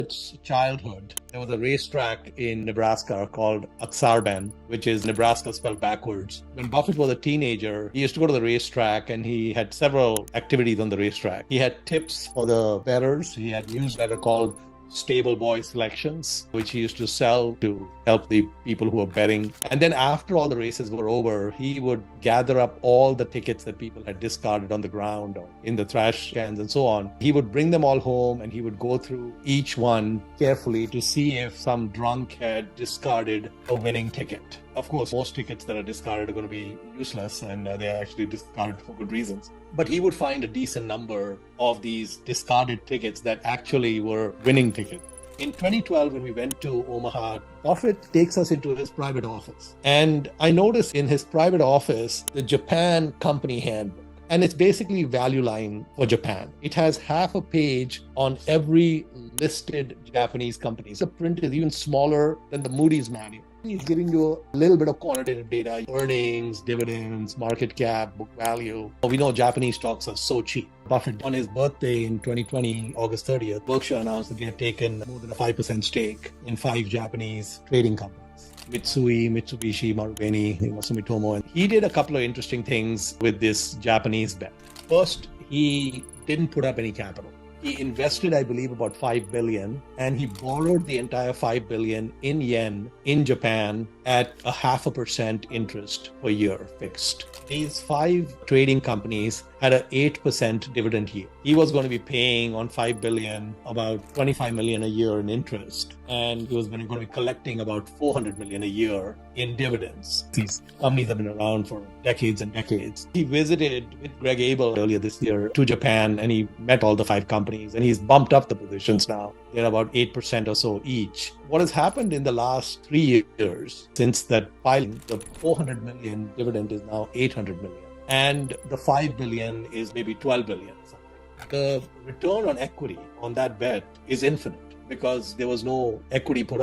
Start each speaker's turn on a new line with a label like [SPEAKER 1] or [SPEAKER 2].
[SPEAKER 1] Buffett's childhood, there was a racetrack in Nebraska called Aksarben, which is Nebraska spelled backwards. When Buffett was a teenager, he used to go to the racetrack and he had several activities on the racetrack. He had tips for the bettors. He had a newsletter called Stable Boy Selections, which he used to sell to help the people who were betting. And then after all the races were over, he would gather up all the tickets that people had discarded on the ground or in the trash cans and so on. He would bring them all home and he would go through each one carefully to see if some drunk had discarded a winning ticket. Of course, most tickets that are discarded are going to be useless and they're actually discarded for good reasons. But he would find a decent number of these discarded tickets that actually were winning tickets. In 2012, when we went to Omaha, Buffett takes us into his private office. And I noticed in his private office, the Japan Company Handbook. And it's basically value line for Japan. It has half a page on every listed Japanese company. The print is even smaller than the Moody's manual. He's giving you a little bit of quantitative data, earnings, dividends, market cap, book value. We know Japanese stocks are so cheap. Buffett, on his birthday in 2020, August 30th, Berkshire announced that they had taken more than a 5% stake in 5 Japanese trading companies. Mitsui, Mitsubishi, Marubeni, Sumitomo. And he did a couple of interesting things with this Japanese bet. First, he didn't put up any capital. He invested, I believe, about 5 billion, and he borrowed the entire 5 billion in yen in Japan at a 0.5% interest per year fixed. These 5 trading companies had an 8% dividend yield. He was going to be paying on 5 billion about 25 million a year in interest, and he was going to be collecting about 400 million a year in dividends. These companies have been around for decades and decades. He visited with Greg Abel earlier this year to Japan, and he met all the 5 companies, and he's bumped up the positions now. They're about 8% or so each. What has happened in the last 3 years since that filing, the 400 million dividend is now 800 million. And the 5 billion is maybe 12 billion. The return on equity on that bet is infinite because there was no equity put up.